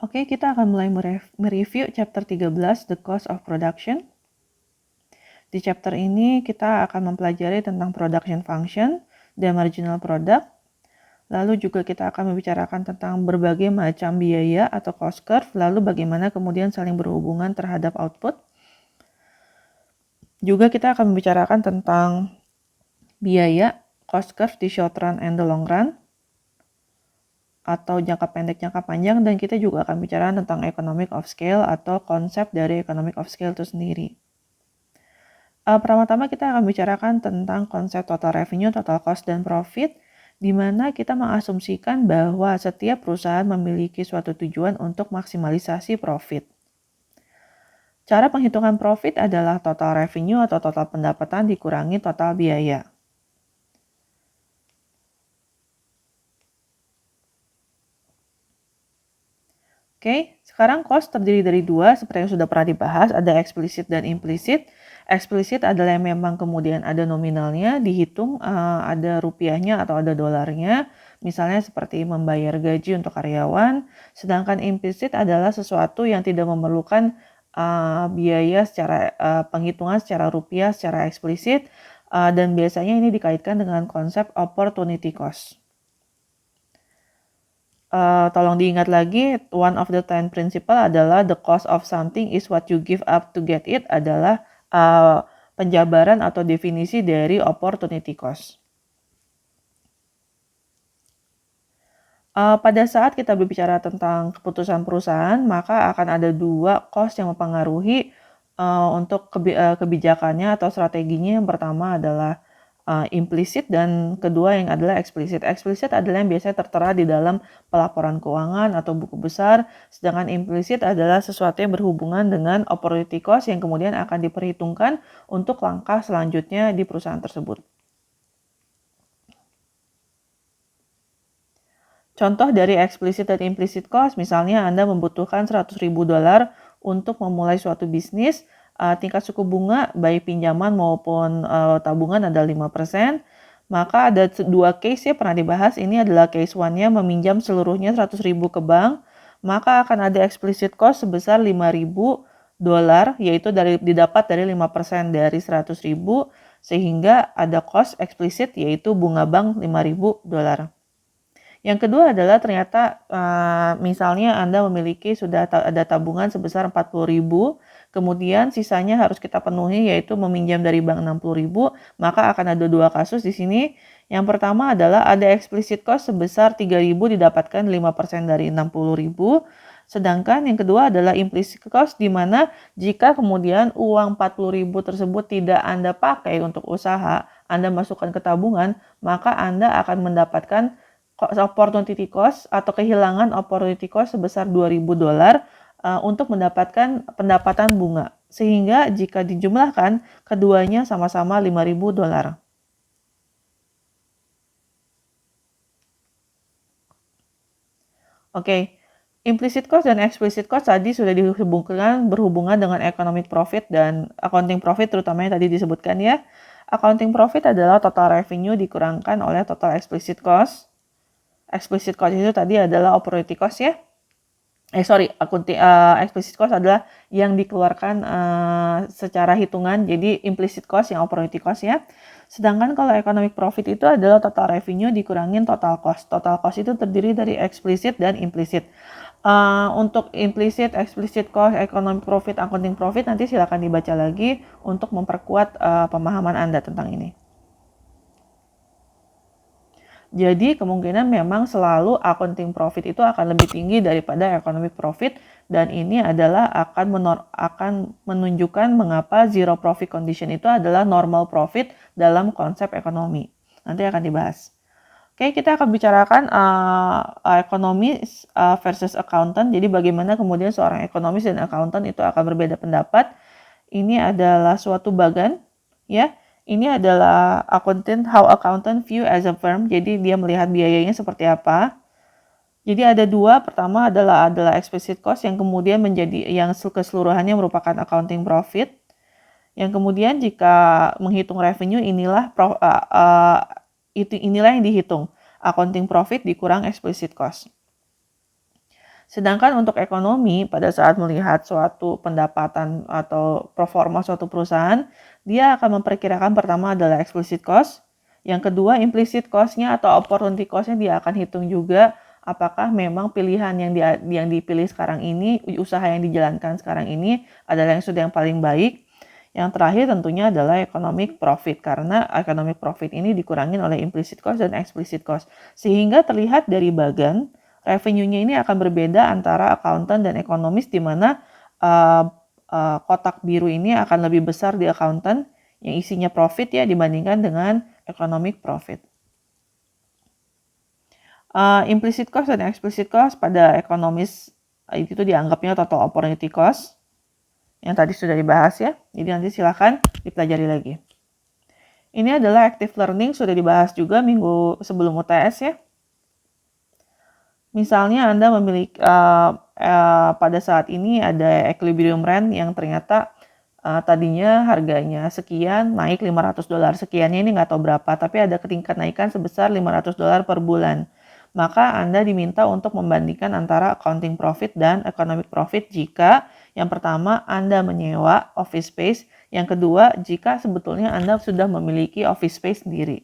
Oke, kita akan mulai mereview chapter 13, The Cost of Production. Di chapter ini kita akan mempelajari tentang production function dan marginal product. Lalu juga kita akan membicarakan tentang berbagai macam biaya atau cost curve, lalu bagaimana kemudian saling berhubungan terhadap output. Juga kita akan membicarakan tentang biaya, cost curve di short run and the long run, atau jangka pendek, jangka panjang, dan kita juga akan bicara tentang economic of scale atau konsep dari economic of scale itu sendiri. Pertama-tama kita akan bicarakan tentang konsep total revenue, total cost, dan profit, di mana kita mengasumsikan bahwa setiap perusahaan memiliki suatu tujuan untuk maksimalisasi profit. Cara penghitungan profit adalah total revenue atau total pendapatan dikurangi total biaya. Oke, sekarang cost terdiri dari dua, seperti yang sudah pernah dibahas, ada eksplisit dan implisit. Eksplisit adalah yang memang kemudian ada nominalnya, dihitung ada rupiahnya atau ada dolarnya, misalnya seperti membayar gaji untuk karyawan. Sedangkan implisit adalah sesuatu yang tidak memerlukan biaya secara penghitungan secara rupiah, secara eksplisit, dan biasanya ini dikaitkan dengan konsep opportunity cost. Tolong diingat lagi, one of the 10 principle adalah the cost of something is what you give up to get it, adalah penjabaran atau definisi dari opportunity cost. Pada saat kita berbicara tentang keputusan perusahaan, maka akan ada dua cost yang mempengaruhi untuk kebijakannya atau strateginya. Yang pertama adalah implisit dan kedua yang adalah eksplisit. Eksplisit adalah yang biasanya tertera di dalam pelaporan keuangan atau buku besar, sedangkan implisit adalah sesuatu yang berhubungan dengan opportunity cost yang kemudian akan diperhitungkan untuk langkah selanjutnya di perusahaan tersebut. Contoh dari eksplisit dan implisit cost, misalnya Anda membutuhkan $100.000 untuk memulai suatu bisnis, tingkat suku bunga baik pinjaman maupun tabungan adalah 5%, maka ada dua case ya pernah dibahas. Ini adalah case 1-nya meminjam seluruhnya 100.000 ke bank, maka akan ada explicit cost sebesar $5.000, yaitu didapat dari 5% dari 100.000, sehingga ada cost explicit yaitu bunga bank $5.000. Yang kedua adalah ternyata misalnya Anda memiliki sudah ada tabungan sebesar 40.000, kemudian sisanya harus kita penuhi yaitu meminjam dari bank 60.000, maka akan ada dua kasus di sini. Yang pertama adalah ada explicit cost sebesar 3.000 didapatkan 5% dari 60.000. Sedangkan yang kedua adalah implicit cost, di mana jika kemudian uang 40.000 tersebut tidak Anda pakai untuk usaha, Anda masukkan ke tabungan, maka Anda akan mendapatkan opportunity cost atau kehilangan opportunity cost sebesar $2.000 untuk mendapatkan pendapatan bunga. Sehingga jika dijumlahkan, keduanya sama-sama $5.000. Oke, implicit cost dan explicit cost tadi sudah dihubungkan berhubungan dengan economic profit dan accounting profit, terutama yang tadi disebutkan ya. Accounting profit adalah total revenue dikurangkan oleh total explicit cost. Explicit cost itu tadi adalah opportunity cost ya. Explicit cost adalah yang dikeluarkan secara hitungan, jadi implicit cost yang opportunity cost ya. Sedangkan kalau economic profit itu adalah total revenue dikurangin total cost. Total cost itu terdiri dari explicit dan implicit. Untuk implicit, explicit cost, economic profit, accounting profit nanti silakan dibaca lagi untuk memperkuat pemahaman Anda tentang ini. Jadi kemungkinan memang selalu accounting profit itu akan lebih tinggi daripada economic profit, dan ini adalah akan menunjukkan mengapa zero profit condition itu adalah normal profit dalam konsep ekonomi. Nanti akan dibahas. Oke, kita akan bicarakan ekonomis versus accountant. Jadi bagaimana kemudian seorang ekonomis dan accountant itu akan berbeda pendapat. Ini adalah suatu bagan, ya. Ini adalah how accountant view as a firm. Jadi dia melihat biayanya seperti apa. Jadi ada dua. Pertama adalah explicit cost yang kemudian menjadi yang keseluruhannya merupakan accounting profit. Yang kemudian jika menghitung revenue inilah yang dihitung. Accounting profit dikurang explicit cost. Sedangkan untuk ekonomi, pada saat melihat suatu pendapatan atau performa suatu perusahaan, dia akan memperkirakan pertama adalah explicit cost, yang kedua implicit cost-nya atau opportunity cost-nya dia akan hitung juga apakah memang pilihan yang dipilih sekarang ini, usaha yang dijalankan sekarang ini adalah yang paling baik. Yang terakhir tentunya adalah economic profit, karena economic profit ini dikurangin oleh implicit cost dan explicit cost. Sehingga terlihat dari bagan, revenue-nya ini akan berbeda antara accountant dan ekonomis, di mana kotak biru ini akan lebih besar di accountant yang isinya profit ya dibandingkan dengan economic profit. Implicit cost dan explicit cost pada ekonomis itu dianggapnya total opportunity cost yang tadi sudah dibahas ya. Jadi nanti silakan dipelajari lagi. Ini adalah active learning, sudah dibahas juga minggu sebelum UTS ya. Misalnya Anda memiliki pada saat ini ada equilibrium rent yang ternyata tadinya harganya sekian, naik $500. Sekiannya ini nggak tahu berapa, tapi ada tingkat naikan sebesar $500 per bulan. Maka Anda diminta untuk membandingkan antara accounting profit dan economic profit jika yang pertama Anda menyewa office space, yang kedua jika sebetulnya Anda sudah memiliki office space sendiri.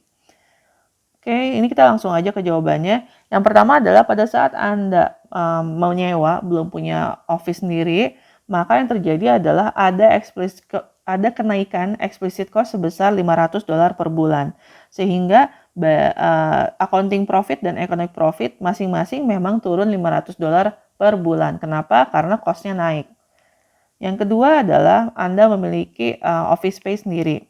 Oke, ini kita langsung aja ke jawabannya. Yang pertama adalah pada saat Anda menyewa, belum punya office sendiri, maka yang terjadi adalah ada kenaikan explicit cost sebesar $500 per bulan. Sehingga accounting profit dan economic profit masing-masing memang turun $500 per bulan. Kenapa? Karena cost-nya naik. Yang kedua adalah Anda memiliki office space sendiri.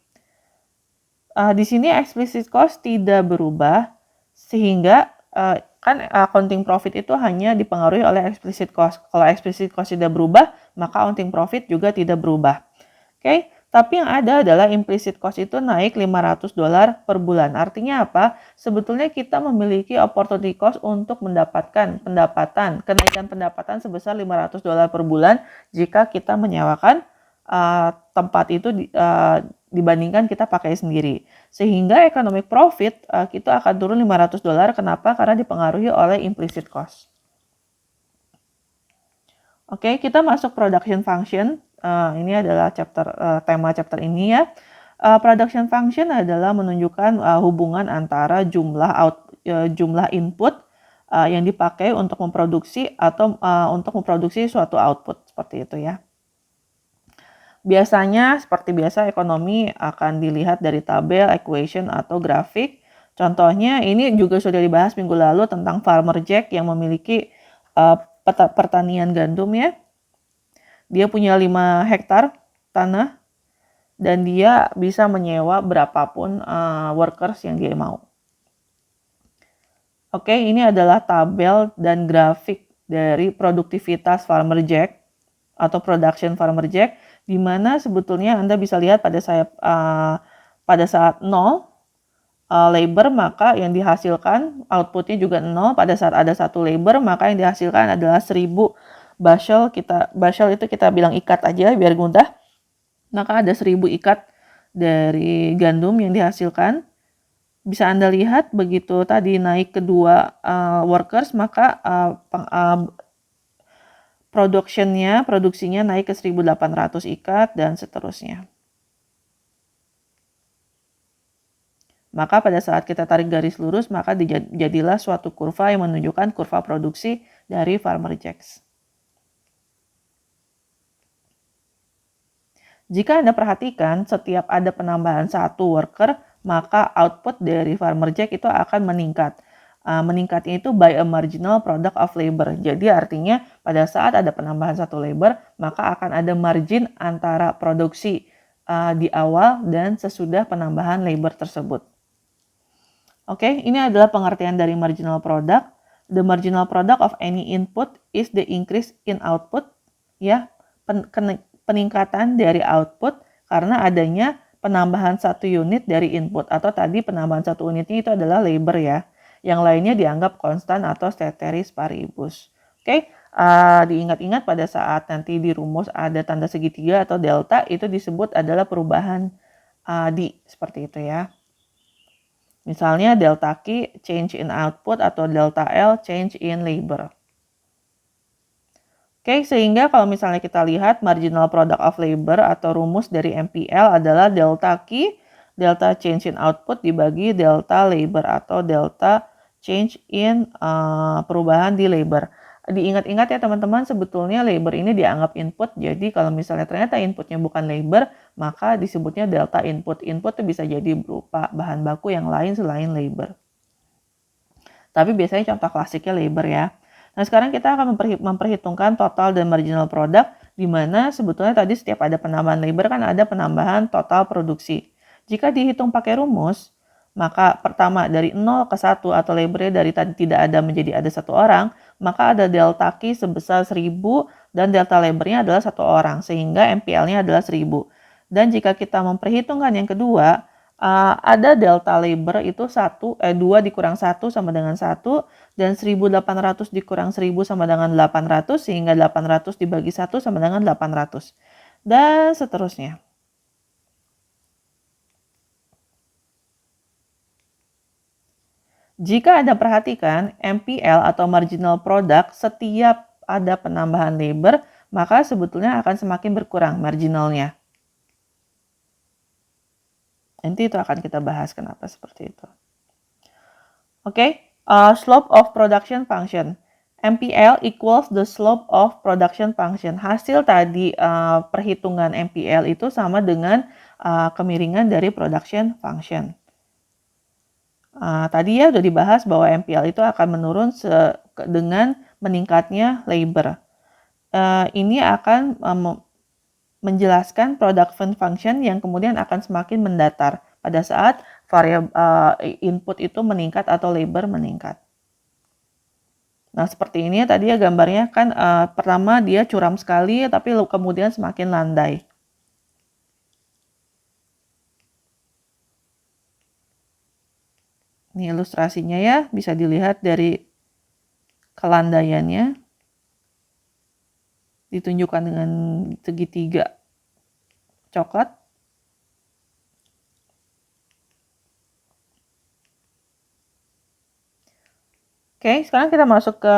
Di sini explicit cost tidak berubah, sehingga kan accounting profit itu hanya dipengaruhi oleh explicit cost. Kalau explicit cost tidak berubah, maka accounting profit juga tidak berubah. Oke, tapi yang ada adalah implicit cost itu naik $500 per bulan. Artinya apa? Sebetulnya kita memiliki opportunity cost untuk mendapatkan kenaikan pendapatan sebesar $500 per bulan jika kita menyewakan tempat itu dibandingkan kita pakai sendiri. Sehingga economic profit kita akan turun $500. Kenapa? Karena dipengaruhi oleh implicit cost. Oke, kita masuk production function. Ini adalah tema chapter ini ya. Production function adalah menunjukkan hubungan antara jumlah input yang dipakai untuk memproduksi atau untuk memproduksi suatu output, seperti itu ya. Biasanya seperti biasa ekonomi akan dilihat dari tabel, equation atau grafik. Contohnya ini juga sudah dibahas minggu lalu tentang Farmer Jack yang memiliki pertanian gandum ya. Dia punya 5 hektar tanah dan dia bisa menyewa berapapun workers yang dia mau. Oke, ini adalah tabel dan grafik dari produktivitas Farmer Jack atau production Farmer Jack, di mana sebetulnya Anda bisa lihat pada saat 0 labor, maka yang dihasilkan outputnya juga 0. Pada saat ada 1 labor, maka yang dihasilkan adalah 1000 bushel. Bushel itu kita bilang ikat aja biar mudah. Maka ada 1000 ikat dari gandum yang dihasilkan. Bisa Anda lihat begitu tadi naik kedua workers, maka produksinya naik ke 1800 ikat dan seterusnya. Maka pada saat kita tarik garis lurus, maka jadilah suatu kurva yang menunjukkan kurva produksi dari Farmer Jacks. Jika Anda perhatikan, setiap ada penambahan 1 worker, maka output dari Farmer Jack itu akan meningkat. Meningkatnya itu by a marginal product of labor. Jadi artinya pada saat ada penambahan 1 labor, maka akan ada margin antara produksi di awal dan sesudah penambahan labor tersebut. Oke, ini adalah pengertian dari marginal product. The marginal product of any input is the increase in output. Ya, peningkatan dari output karena adanya penambahan 1 unit dari input, atau tadi penambahan 1 unitnya itu adalah labor ya. Yang lainnya dianggap konstan atau ceteris paribus. Oke, diingat-ingat pada saat nanti di rumus ada tanda segitiga atau delta, itu disebut adalah perubahan seperti itu ya. Misalnya delta Q change in output atau delta L change in labor. Oke, sehingga kalau misalnya kita lihat marginal product of labor atau rumus dari MPL adalah delta Q, delta change in output dibagi delta labor atau delta change in perubahan di labor. Diingat-ingat ya teman-teman, sebetulnya labor ini dianggap input, jadi kalau misalnya ternyata inputnya bukan labor, maka disebutnya delta input. Input itu bisa jadi berupa bahan baku yang lain selain labor. Tapi biasanya contoh klasiknya labor ya. Nah, sekarang kita akan memperhitungkan total dan marginal product, di mana sebetulnya tadi setiap ada penambahan labor kan ada penambahan total produksi. Jika dihitung pakai rumus, maka pertama dari 0 ke 1 atau labornya dari tadi tidak ada menjadi ada 1 orang, maka ada delta Q sebesar 1000 dan delta labornya adalah 1 orang, sehingga MPL-nya adalah 1000. Dan jika kita memperhitungkan yang kedua, ada delta labor itu 2 dikurang 1 sama dengan 1, dan 1800 dikurang 1000 sama dengan 800, sehingga 800 dibagi 1 sama dengan 800. Dan seterusnya. Jika Anda perhatikan, MPL atau marginal product setiap ada penambahan labor, maka sebetulnya akan semakin berkurang marginalnya. Nanti itu akan kita bahas kenapa seperti itu. Oke, slope of production function. MPL equals the slope of production function. Hasil tadi perhitungan MPL itu sama dengan kemiringan dari production function. Tadi ya udah dibahas bahwa MPL itu akan menurun dengan meningkatnya labor. Ini akan menjelaskan production function yang kemudian akan semakin mendatar pada saat variabel input itu meningkat atau labor meningkat. Nah, seperti ini tadi ya gambarnya kan pertama dia curam sekali tapi kemudian semakin landai. Ini ilustrasinya ya, bisa dilihat dari kelandaiannya. Ditunjukkan dengan segitiga coklat. Oke, sekarang kita masuk ke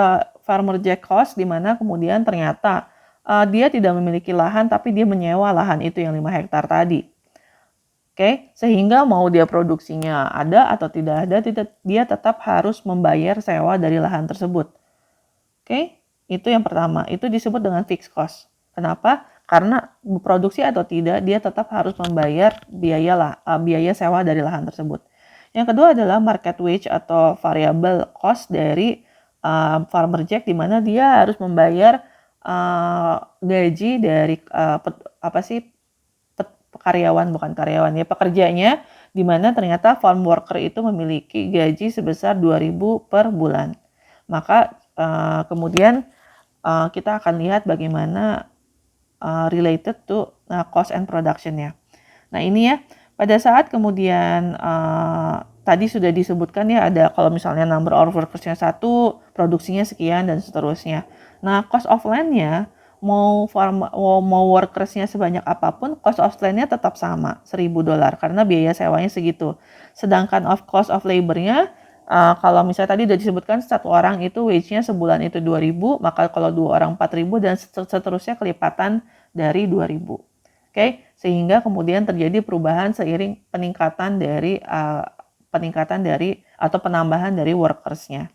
Farmer Jack cost, di mana kemudian ternyata dia tidak memiliki lahan, tapi dia menyewa lahan itu yang 5 hektar tadi. Oke, sehingga mau dia produksinya ada atau tidak ada, dia tetap harus membayar sewa dari lahan tersebut. Oke, itu yang pertama. Itu disebut dengan fixed cost. Kenapa? Karena produksi atau tidak, dia tetap harus membayar biaya sewa dari lahan tersebut. Yang kedua adalah market wage atau variable cost dari Farmer Jack, di mana dia harus membayar gaji dari pekerjanya, di mana ternyata farm worker itu memiliki gaji sebesar 2.000 per bulan. Maka kemudian kita akan lihat bagaimana related to cost and production-nya. Nah, ini ya, pada saat kemudian tadi sudah disebutkan ya, ada kalau misalnya number of workers-nya 1, produksinya sekian dan seterusnya. Nah, cost of land-nya mau workers-nya sebanyak apapun, cost of land-nya tetap sama, $1.000 karena biaya sewanya segitu. Sedangkan cost of labor-nya kalau misalnya tadi sudah disebutkan 1 orang itu wage-nya sebulan itu 2.000, maka kalau 2 orang 4.000 dan seterusnya kelipatan dari 2.000. Oke, sehingga kemudian terjadi perubahan seiring peningkatan dari atau penambahan dari workers-nya.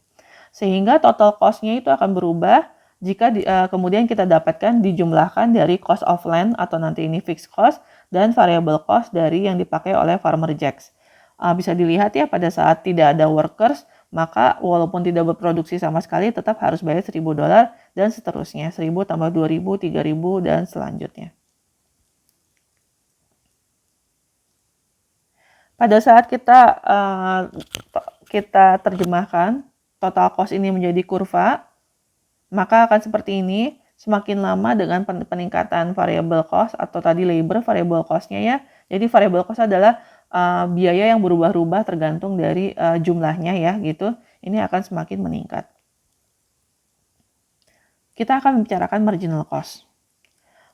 Sehingga total cost-nya itu akan berubah jika kemudian kita dapatkan dijumlahkan dari cost of land atau nanti ini fixed cost dan variable cost dari yang dipakai oleh Farmer Jacks. Bisa dilihat ya, pada saat tidak ada workers, maka walaupun tidak berproduksi sama sekali tetap harus bayar $1.000 dan seterusnya, 1.000 tambah 2.000, 3.000 dan selanjutnya. Pada saat kita terjemahkan total cost ini menjadi kurva, maka akan seperti ini. Semakin lama dengan peningkatan variable cost atau tadi labor variable cost-nya ya. Jadi variable cost adalah biaya yang berubah-ubah tergantung dari jumlahnya ya gitu. Ini akan semakin meningkat. Kita akan membicarakan marginal cost.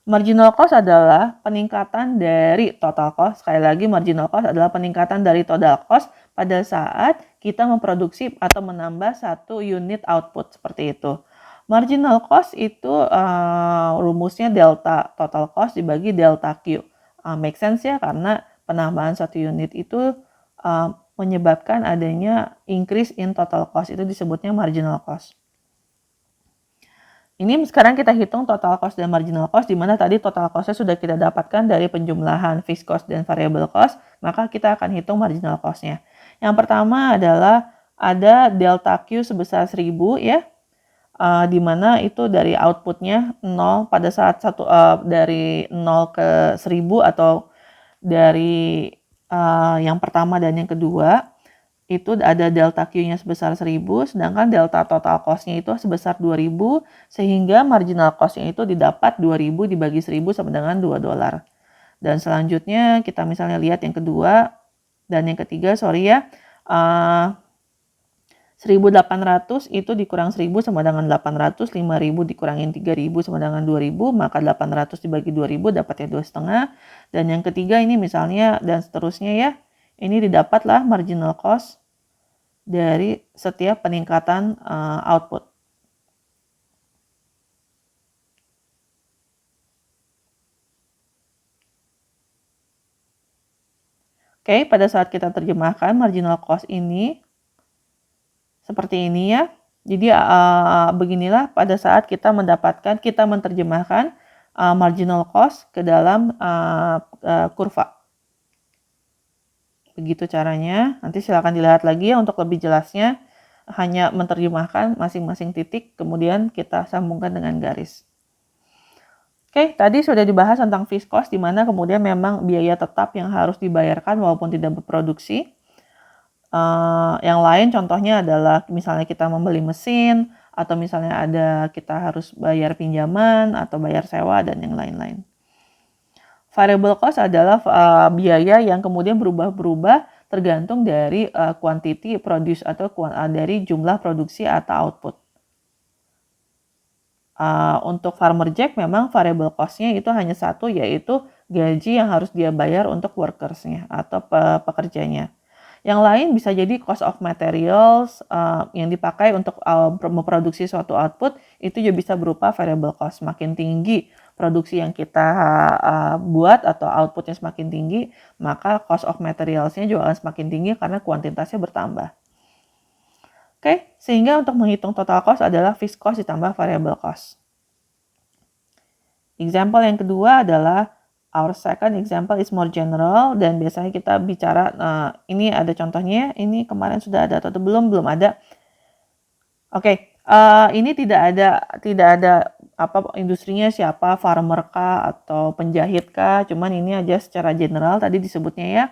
Marginal cost adalah peningkatan dari total cost. Sekali lagi, marginal cost adalah peningkatan dari total cost pada saat kita memproduksi atau menambah 1 unit output seperti itu. Marginal cost itu rumusnya delta total cost dibagi delta Q. Make sense ya, karena penambahan satu unit itu menyebabkan adanya increase in total cost, itu disebutnya marginal cost. Ini sekarang kita hitung total cost dan marginal cost, di mana tadi total cost-nya sudah kita dapatkan dari penjumlahan fixed cost dan variable cost, maka kita akan hitung marginal cost-nya. Yang pertama adalah ada delta Q sebesar 1000 ya, di mana itu dari outputnya 0 pada saat dari 0 ke 1000 atau dari yang pertama dan yang kedua itu ada delta Q-nya sebesar 1000, sedangkan delta total cost-nya itu sebesar 2000, sehingga marginal cost-nya itu didapat 2000 dibagi 1000 sama dengan $2. Dan selanjutnya kita misalnya lihat yang kedua dan yang ketiga, 1800 itu dikurang 1000 sama dengan 800, 5000 dikurangin 3000 sama dengan 2000, maka 800 dibagi 2000 dapatnya 2,5. Dan yang ketiga ini misalnya dan seterusnya ya, ini didapatlah marginal cost dari setiap peningkatan output. Oke, pada saat kita terjemahkan marginal cost ini seperti ini ya. Jadi beginilah pada saat kita menerjemahkan marginal cost ke dalam kurva. Begitu caranya. Nanti silakan dilihat lagi ya untuk lebih jelasnya. Hanya menerjemahkan masing-masing titik, kemudian kita sambungkan dengan garis. Oke, tadi sudah dibahas tentang fixed cost, di mana kemudian memang biaya tetap yang harus dibayarkan walaupun tidak berproduksi. Yang lain contohnya adalah misalnya kita membeli mesin, atau misalnya kita harus bayar pinjaman atau bayar sewa dan yang lain-lain. Variable cost adalah biaya yang kemudian berubah-berubah tergantung dari quantity produce atau dari jumlah produksi atau output. Untuk Farmer Jack memang variable cost-nya itu hanya satu, yaitu gaji yang harus dia bayar untuk workers-nya atau pekerjanya. Yang lain bisa jadi cost of materials yang dipakai untuk memproduksi suatu output, itu juga bisa berupa variable cost. Makin tinggi produksi yang kita buat atau outputnya semakin tinggi, maka cost of materials-nya juga akan semakin tinggi karena kuantitasnya bertambah. Oke, sehingga untuk menghitung total cost adalah fixed cost ditambah variable cost. Example yang kedua adalah our second example is more general, dan biasanya kita bicara, ini ada contohnya, ini kemarin sudah ada atau belum ada. Oke, ini tidak ada industrinya siapa, farmer kah atau penjahit kah, cuman ini aja secara general tadi disebutnya ya.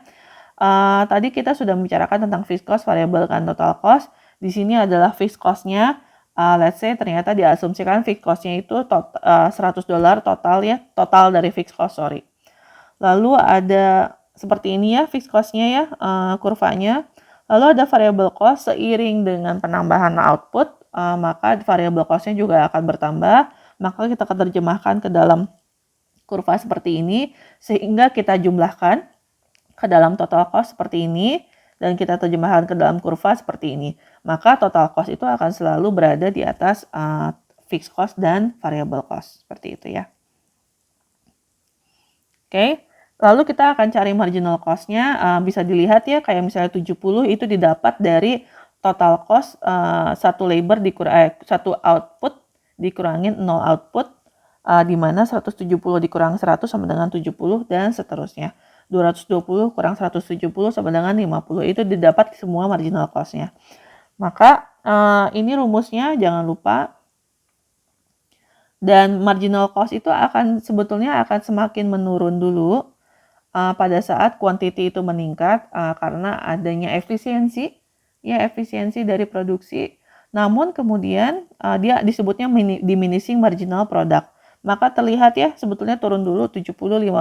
Tadi kita sudah membicarakan tentang fixed cost, variable kan total cost. Di sini adalah fixed cost-nya. Let's say ternyata diasumsikan fixed cost-nya itu $100 total ya, total dari fixed cost, sorry. Lalu ada seperti ini ya fixed cost-nya ya, kurvanya. Lalu ada variable cost seiring dengan penambahan output, maka variable cost-nya juga akan bertambah. Maka kita akan terjemahkan ke dalam kurva seperti ini, sehingga kita jumlahkan ke dalam total cost seperti ini, dan kita terjemahkan ke dalam kurva seperti ini. Maka total cost itu akan selalu berada di atas fixed cost dan variable cost, seperti itu ya. Oke. Lalu kita akan cari marginal cost-nya, bisa dilihat ya, kayak misalnya 70 itu didapat dari total cost satu output dikurangin 0 output, di mana 170 dikurang 100 sama dengan 70 dan seterusnya. 220 kurang 170 sama dengan 50, itu didapat semua marginal cost-nya. Maka ini rumusnya jangan lupa. Dan marginal cost itu sebetulnya akan semakin menurun dulu pada saat quantity itu meningkat karena adanya efisiensi dari produksi. Namun kemudian dia disebutnya diminishing marginal product. Maka terlihat ya sebetulnya turun dulu 70, 50, 40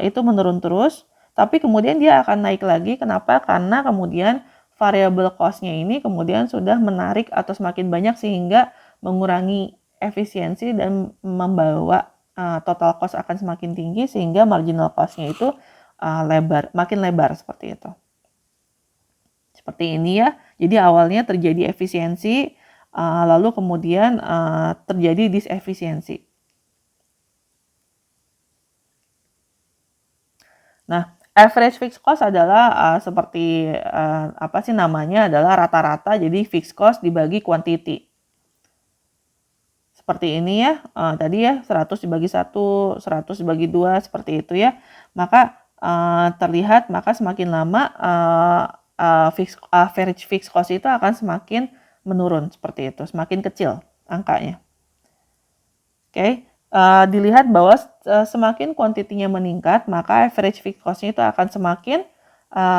itu menurun terus. Tapi kemudian dia akan naik lagi. Kenapa? Karena kemudian variable cost-nya ini kemudian sudah menarik atau semakin banyak sehingga mengurangi efisiensi dan membawa total cost akan semakin tinggi sehingga marginal cost-nya itu makin lebar seperti itu. Seperti ini ya. Jadi awalnya terjadi efisiensi, lalu kemudian terjadi disefisiensi. Nah, average fixed cost adalah seperti apa sih namanya, adalah rata-rata, jadi fixed cost dibagi quantity. Seperti ini ya, tadi ya 100 dibagi 1, 100 dibagi 2, seperti itu ya. Maka terlihat, maka semakin lama average fixed cost itu akan semakin menurun, seperti itu, semakin kecil angkanya. Oke. Dilihat bahwa semakin kuantitinya meningkat, maka average fixed cost-nya itu akan semakin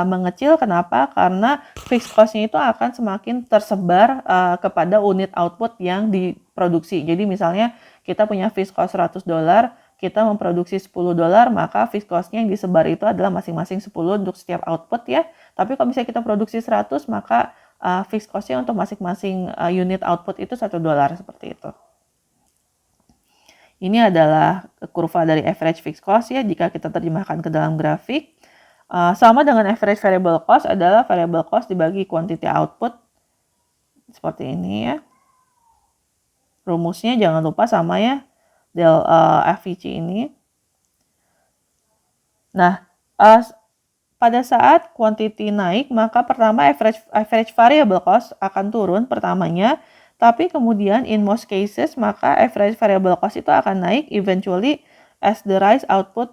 mengecil. Kenapa? Karena fixed cost-nya itu akan semakin tersebar kepada unit output yang diproduksi. Jadi misalnya kita punya fixed cost $100, kita memproduksi $10, maka fixed cost-nya yang disebar itu adalah masing-masing 10 untuk setiap output ya. Tapi kalau misalnya kita produksi 100, maka fixed cost-nya untuk masing-masing unit output itu $1, seperti itu. Ini adalah kurva dari average fixed cost ya, jika kita terjemahkan ke dalam grafik. Sama dengan average variable cost adalah variable cost dibagi quantity output. Seperti ini ya. Rumusnya jangan lupa sama ya, del FVC ini. Nah, pada saat quantity naik, maka pertama average variable cost akan turun pertamanya. Tapi kemudian in most cases, maka average variable cost itu akan naik eventually as the rise output,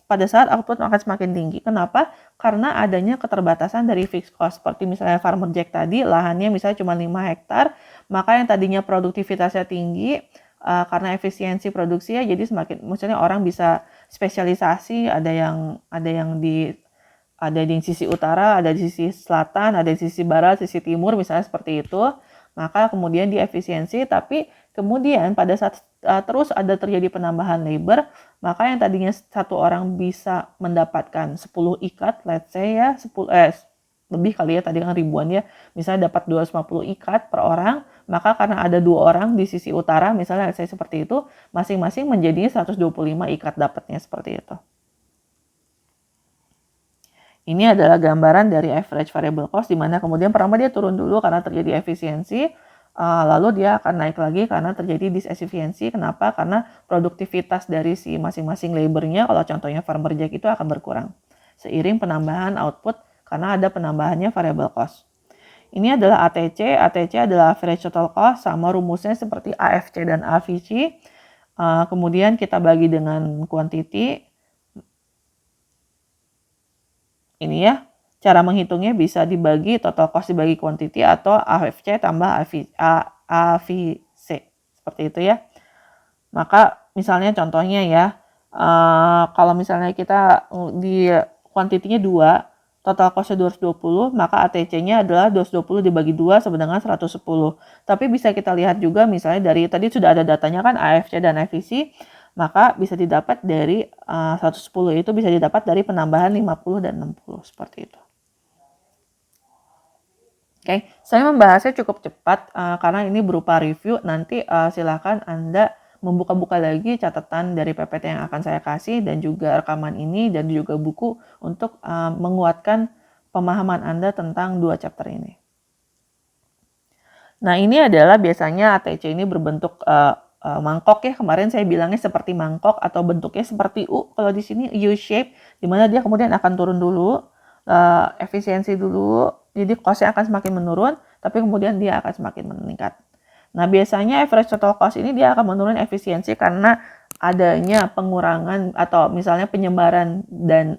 pada saat output akan semakin tinggi. Kenapa? Karena adanya keterbatasan dari fixed cost. Seperti misalnya Farmer Jack tadi, lahannya misalnya cuma 5 hektar, maka yang tadinya produktivitasnya tinggi, karena efisiensi produksi ya, jadi semakin, maksudnya orang bisa spesialisasi, ada yang di sisi utara, ada di sisi selatan, ada di sisi barat, sisi timur, misalnya seperti itu. Maka kemudian diefisiensi, tapi kemudian pada saat terus ada terjadi penambahan labor, maka yang tadinya satu orang bisa mendapatkan 10 ikat, let's say ya, 10 lebih kali ya, tadi kan ribuan ya, misalnya dapat 250 ikat per orang, maka karena ada 2 orang di sisi utara, misalnya let's say seperti itu, masing-masing menjadi 125 ikat dapatnya, seperti itu. Ini adalah gambaran dari average variable cost, di mana kemudian pertama dia turun dulu karena terjadi efisiensi, lalu dia akan naik lagi karena terjadi disefisiensi. Kenapa? Karena produktivitas dari si masing-masing labornya, kalau contohnya Farmer Jack itu akan berkurang seiring penambahan output karena ada penambahannya variable cost. Ini adalah ATC. ATC adalah average total cost, sama rumusnya seperti AFC dan AVC. Kemudian kita bagi dengan quantity. Ini ya, cara menghitungnya bisa dibagi total cost dibagi quantity atau AFC tambah AVC. Seperti itu ya. Maka misalnya contohnya ya, kalau misalnya kita di quantity-nya 2, total cost-nya 220, maka ATC-nya adalah 220 dibagi 2 sama dengan 110. Tapi bisa kita lihat juga misalnya dari tadi sudah ada datanya kan AFC dan AVC, maka bisa didapat dari 110 itu bisa didapat dari penambahan 50 dan 60, seperti itu. Oke, saya membahasnya cukup cepat karena ini berupa review. Nanti silakan Anda membuka-buka lagi catatan dari PPT yang akan saya kasih dan juga rekaman ini dan juga buku untuk menguatkan pemahaman Anda tentang 2 chapter ini. Nah, ini adalah biasanya ATC ini berbentuk mangkok ya, kemarin saya bilangnya seperti mangkok atau bentuknya seperti U. Kalau di sini U shape, di mana dia kemudian akan turun dulu, efisiensi dulu, jadi cost-nya akan semakin menurun, tapi kemudian dia akan semakin meningkat. Nah, biasanya average total cost ini dia akan menurun efisiensi karena adanya pengurangan atau misalnya penyebaran dan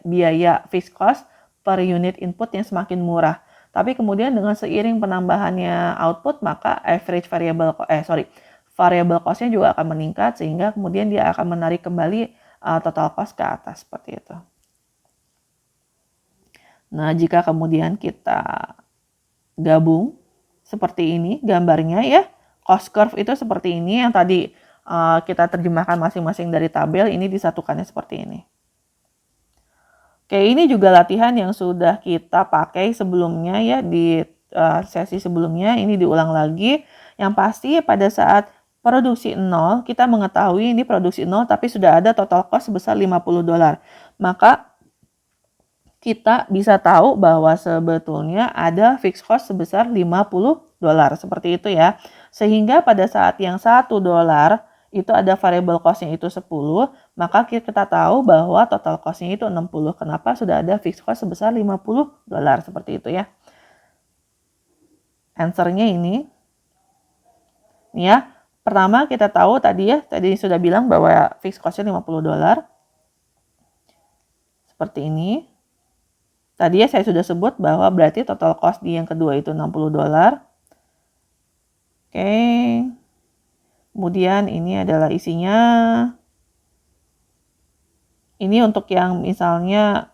biaya fixed cost per unit input yang semakin murah. Tapi kemudian dengan seiring penambahannya output, maka average variable cost-nya juga akan meningkat, sehingga kemudian dia akan menarik kembali total cost ke atas, seperti itu. Nah, jika kemudian kita gabung seperti ini gambarnya ya, cost curve itu seperti ini, yang tadi kita terjemahkan masing-masing dari tabel, ini disatukannya seperti ini. Oke, ini juga latihan yang sudah kita pakai sebelumnya ya, di sesi sebelumnya, ini diulang lagi. Yang pasti pada saat produksi 0, kita mengetahui ini produksi 0 tapi sudah ada total cost sebesar $50. Maka kita bisa tahu bahwa sebetulnya ada fixed cost sebesar $50. dolar, seperti itu ya. Sehingga pada saat yang $1 itu ada variable cost-nya itu 10, maka kita tahu bahwa total cost-nya itu 60. Kenapa? Sudah ada fixed cost sebesar $50, seperti itu ya. Answer-nya ini. Nih ya, pertama kita tahu tadi sudah bilang bahwa fixed cost-nya $50. Seperti ini. Tadi ya saya sudah sebut bahwa berarti total cost di yang kedua itu $60. Oke. Kemudian ini adalah isinya. Ini untuk yang misalnya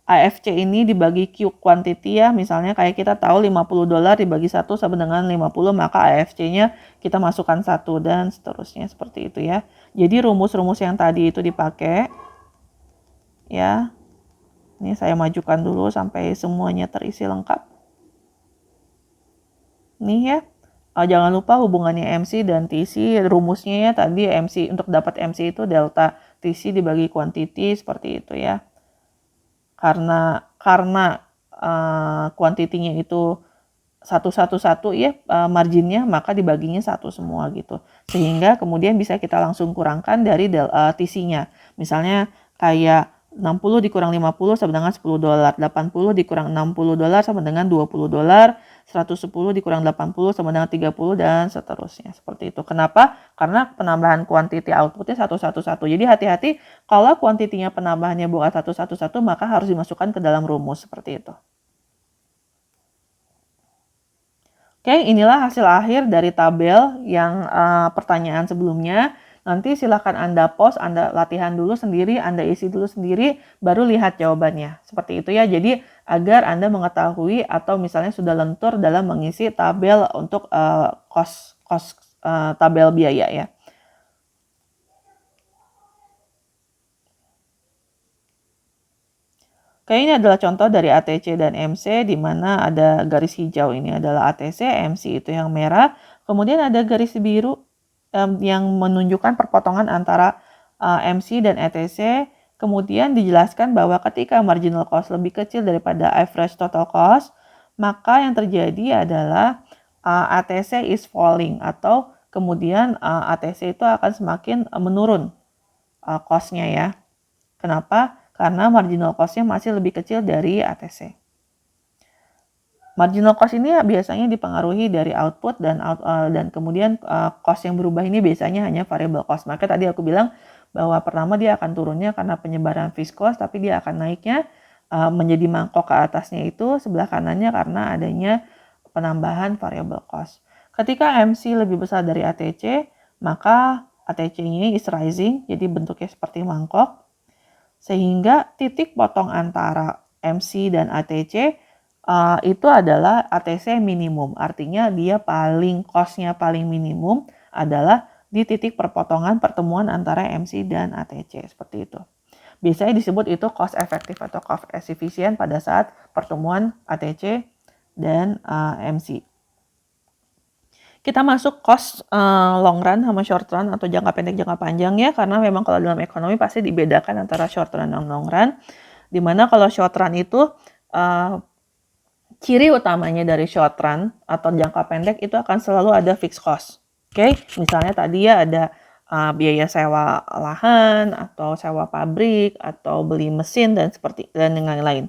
AFC ini dibagi Q quantity ya. Misalnya kayak kita tahu $50 dibagi 1 sama dengan 50, maka AFC-nya kita masukkan 1 dan seterusnya seperti itu ya. Jadi rumus-rumus yang tadi itu dipakai ya. Ini saya majukan dulu sampai semuanya terisi lengkap. Nih ya. Jangan lupa hubungannya MC dan TC, rumusnya ya tadi MC, untuk dapat MC itu delta TC dibagi quantity seperti itu ya. Karena kuantitinya itu 111 ya marginnya, maka dibaginya 1 semua gitu. Sehingga kemudian bisa kita langsung kurangkan dari TC-nya. Misalnya kayak 60 dikurang 50 sama dengan $10, 80 dikurang $60 sama dengan $20, 110 dikurang 80 sama dengan 30 dan seterusnya. Seperti itu. Kenapa? Karena penambahan quantity outputnya 111. Jadi hati-hati kalau kuantitinya penambahannya bukan 111 maka harus dimasukkan ke dalam rumus seperti itu. Oke, inilah hasil akhir dari tabel yang pertanyaan sebelumnya. Nanti silakan Anda post, Anda latihan dulu sendiri, Anda isi dulu sendiri, baru lihat jawabannya. Seperti itu ya. Jadi agar Anda mengetahui atau misalnya sudah lentur dalam mengisi tabel untuk tabel biaya ya. Oke, ini adalah contoh dari ATC dan MC di mana ada garis hijau ini adalah ATC, MC itu yang merah. Kemudian ada garis biru yang menunjukkan perpotongan antara MC dan ATC. Kemudian dijelaskan bahwa ketika marginal cost lebih kecil daripada average total cost, maka yang terjadi adalah ATC is falling atau kemudian ATC itu akan semakin menurun cost-nya ya. Kenapa? Karena marginal cost-nya masih lebih kecil dari ATC. Marginal cost ini biasanya dipengaruhi dari output dan kemudian cost yang berubah ini biasanya hanya variable cost. Maka tadi aku bilang bahwa pertama dia akan turunnya karena penyebaran fixed cost, tapi dia akan naiknya menjadi mangkok ke atasnya itu sebelah kanannya karena adanya penambahan variable cost. Ketika MC lebih besar dari ATC, maka ATC-nya is rising, jadi bentuknya seperti mangkok. Sehingga titik potong antara MC dan ATC itu adalah ATC minimum. Artinya dia cost-nya paling minimum adalah di titik perpotongan pertemuan antara MC dan ATC. Seperti itu. Biasanya disebut itu cost effective atau cost efficient pada saat pertemuan ATC dan MC. Kita masuk cost long run sama short run atau jangka pendek jangka panjang ya, karena memang kalau dalam ekonomi pasti dibedakan antara short run dan long run. Dimana kalau short run itu ciri utamanya dari short run atau jangka pendek itu akan selalu ada fixed cost. Oke, misalnya tadi ya ada biaya sewa lahan atau sewa pabrik atau beli mesin dan yang lain.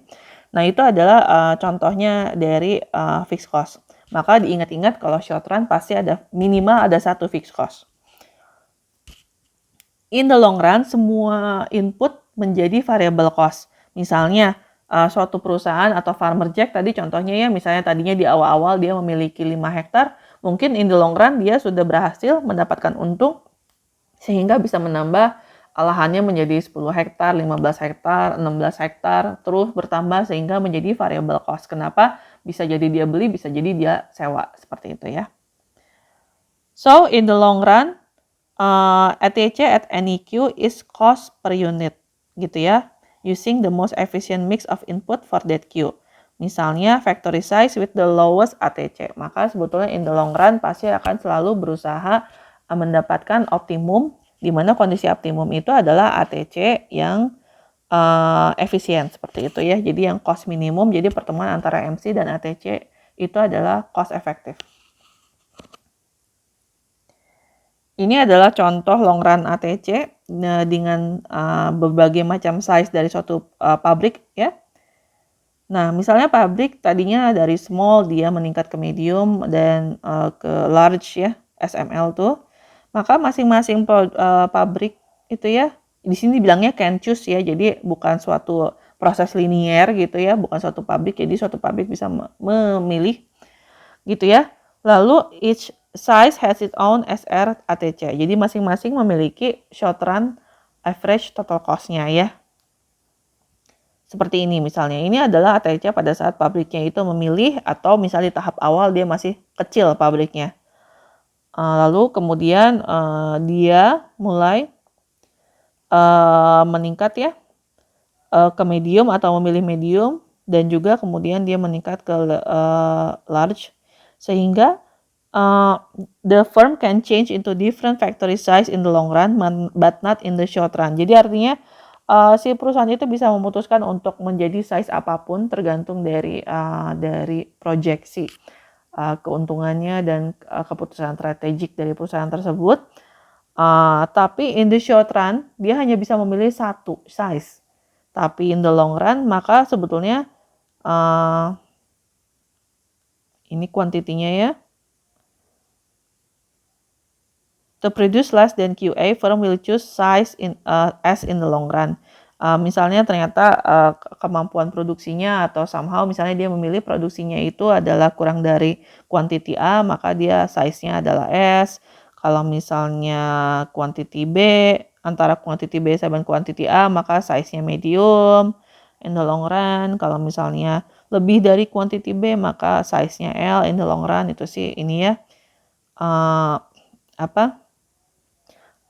Nah, itu adalah contohnya dari fixed cost. Maka diingat-ingat kalau short run pasti ada minimal ada satu fixed cost. In the long run semua input menjadi variable cost. Misalnya suatu perusahaan atau farmer jack tadi contohnya ya, misalnya tadinya di awal-awal dia memiliki 5 hektar, mungkin in the long run dia sudah berhasil mendapatkan untung sehingga bisa menambah lahannya menjadi 10 hektar, 15 hektar, 16 hektar, terus bertambah sehingga menjadi variable cost. Kenapa? Bisa jadi dia beli, bisa jadi dia sewa, seperti itu ya. So, in the long run, ATC at any Q is cost per unit, gitu ya. Using the most efficient mix of input for that Q. Misalnya factory size with the lowest ATC. Maka sebetulnya in the long run pasti akan selalu berusaha mendapatkan optimum, di mana kondisi optimum itu adalah ATC yang efisien seperti itu ya. Jadi yang cost minimum, jadi pertemuan antara MC dan ATC itu adalah cost efektif. Ini adalah contoh long run ATC dengan berbagai macam size dari suatu pabrik ya. Nah, misalnya pabrik tadinya dari small dia meningkat ke medium dan ke large ya, SML tuh. Maka masing-masing pabrik itu ya, di sini bilangnya can choose ya. Jadi bukan suatu proses linier gitu ya, bukan suatu pabrik. Jadi suatu pabrik bisa memilih gitu ya. Lalu each size has its own SR ATC. Jadi masing-masing memiliki short run average total cost-nya ya. Seperti ini misalnya. Ini adalah ATC pada saat pabriknya itu memilih atau misalnya di tahap awal dia masih kecil pabriknya. Lalu kemudian dia mulai meningkat ya ke medium atau memilih medium dan juga kemudian dia meningkat ke large sehingga the firm can change into different factory size in the long run but not in the short run. Jadi artinya si perusahaan itu bisa memutuskan untuk menjadi size apapun tergantung dari proyeksi keuntungannya dan keputusan strategik dari perusahaan tersebut. Tapi in the short run dia hanya bisa memilih satu size. Tapi in the long run maka sebetulnya ini kuantitinya ya. To produce less than QA, firm will choose size as in the long run. Misalnya ternyata kemampuan produksinya atau somehow misalnya dia memilih produksinya itu adalah kurang dari quantity A, maka dia size-nya adalah S. Kalau misalnya quantity B, antara quantity B sama quantity A, maka size-nya medium in the long run. Kalau misalnya lebih dari quantity B, maka size-nya L in the long run. Itu sih ini ya.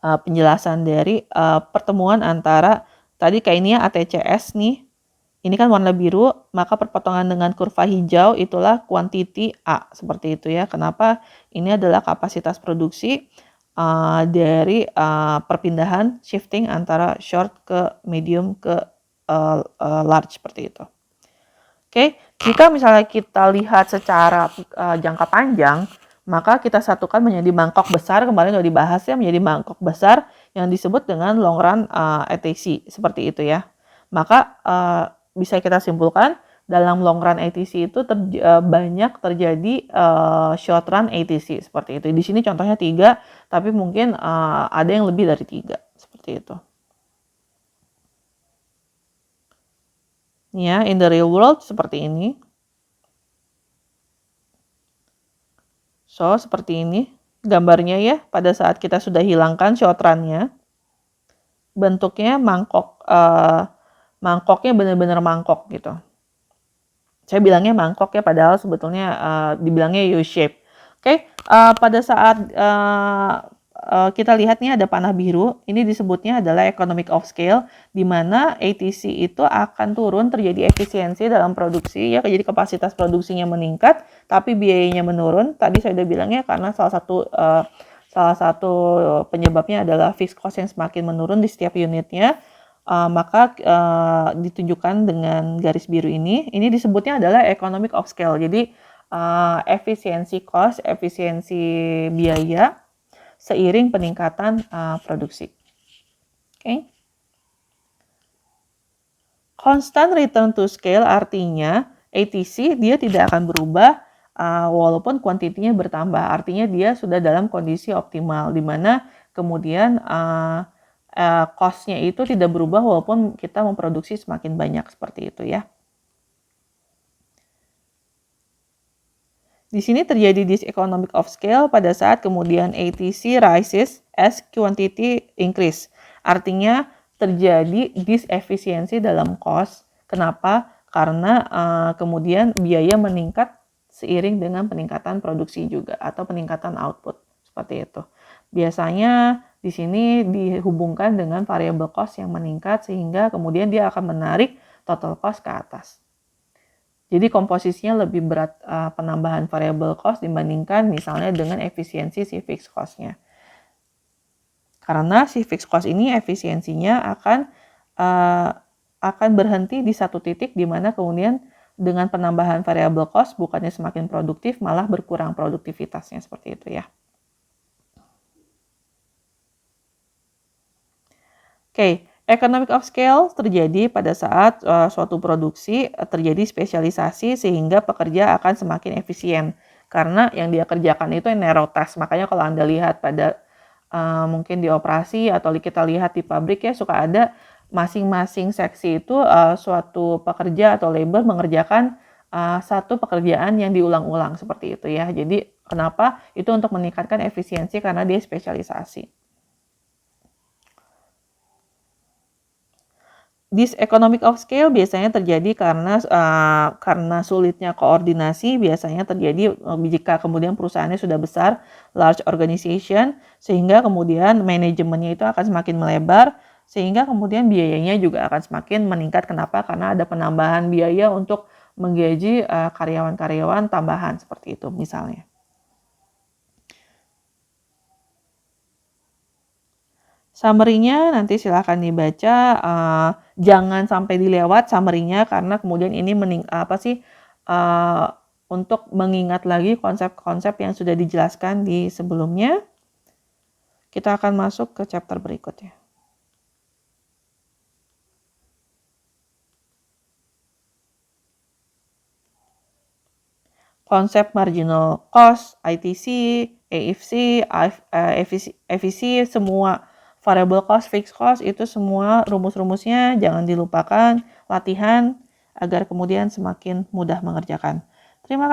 Penjelasan dari pertemuan antara tadi kayak ini ya ATCS nih. Ini kan warna biru, maka perpotongan dengan kurva hijau itulah quantity A. Seperti itu ya. Kenapa? Ini adalah kapasitas produksi dari perpindahan shifting antara short ke medium ke large seperti itu. Oke, jika misalnya kita lihat secara jangka panjang, maka kita satukan menjadi mangkok besar, kemarin udah dibahas ya, menjadi mangkok besar yang disebut dengan long run ATC, seperti itu ya. Maka bisa kita simpulkan dalam long run ATC itu banyak terjadi short run ATC, seperti itu. Di sini contohnya 3, tapi mungkin ada yang lebih dari 3, seperti itu. Ya, in the real world seperti ini. So, seperti ini gambarnya ya, pada saat kita sudah hilangkan short run-nya, bentuknya mangkok, mangkoknya benar-benar mangkok gitu. Saya bilangnya mangkok ya, padahal sebetulnya dibilangnya U-shape. Oke, pada saat kita lihat nih ada panah biru, ini disebutnya adalah economic of scale, di mana ATC itu akan turun terjadi efisiensi dalam produksi, ya, jadi kapasitas produksinya meningkat, tapi biayanya menurun. Tadi saya udah bilangnya karena salah satu penyebabnya adalah fixed cost yang semakin menurun di setiap unitnya, maka ditunjukkan dengan garis biru ini disebutnya adalah economic of scale. Jadi efisiensi cost, efisiensi biaya seiring peningkatan produksi. Oke. Constant return to scale artinya ATC dia tidak akan berubah walaupun kuantitinya bertambah. Artinya dia sudah dalam kondisi optimal, di mana kemudian cost-nya itu tidak berubah walaupun kita memproduksi semakin banyak, seperti itu ya. Di sini terjadi diseconomic of scale pada saat kemudian ATC rises as quantity increase. Artinya terjadi disefisiensi dalam cost. Kenapa? Karena kemudian biaya meningkat seiring dengan peningkatan produksi juga atau peningkatan output, seperti itu. Biasanya di sini dihubungkan dengan variable cost yang meningkat sehingga kemudian dia akan menarik total cost ke atas. Jadi komposisinya lebih berat penambahan variable cost dibandingkan misalnya dengan efisiensi si fixed cost-nya. Karena si fixed cost ini efisiensinya akan akan berhenti di satu titik di mana kemudian dengan penambahan variable cost bukannya semakin produktif, malah berkurang produktivitasnya seperti itu ya. Oke, economic of scale terjadi pada saat suatu produksi terjadi spesialisasi sehingga pekerja akan semakin efisien. Karena yang dia kerjakan itu yang narrow task. Makanya kalau Anda lihat pada mungkin di operasi atau kita lihat di pabrik ya suka ada masing-masing seksi itu suatu pekerja atau labor mengerjakan satu pekerjaan yang diulang-ulang seperti itu ya. Jadi kenapa? Itu untuk meningkatkan efisiensi karena dia spesialisasi. Diseconomic of scale biasanya terjadi karena sulitnya koordinasi, biasanya terjadi jika kemudian perusahaannya sudah besar, large organization, sehingga kemudian manajemennya itu akan semakin melebar, sehingga kemudian biayanya juga akan semakin meningkat. Kenapa? Karena ada penambahan biaya untuk menggaji karyawan-karyawan tambahan seperti itu misalnya. Summary-nya nanti silahkan dibaca, jangan sampai dilewat summary-nya karena kemudian ini untuk mengingat lagi konsep-konsep yang sudah dijelaskan di sebelumnya. Kita akan masuk ke chapter berikutnya. Konsep marginal cost, ITC, AFC, FEC, semua variable cost, fixed cost, itu semua rumus-rumusnya jangan dilupakan, latihan agar kemudian semakin mudah mengerjakan. Terima kasih.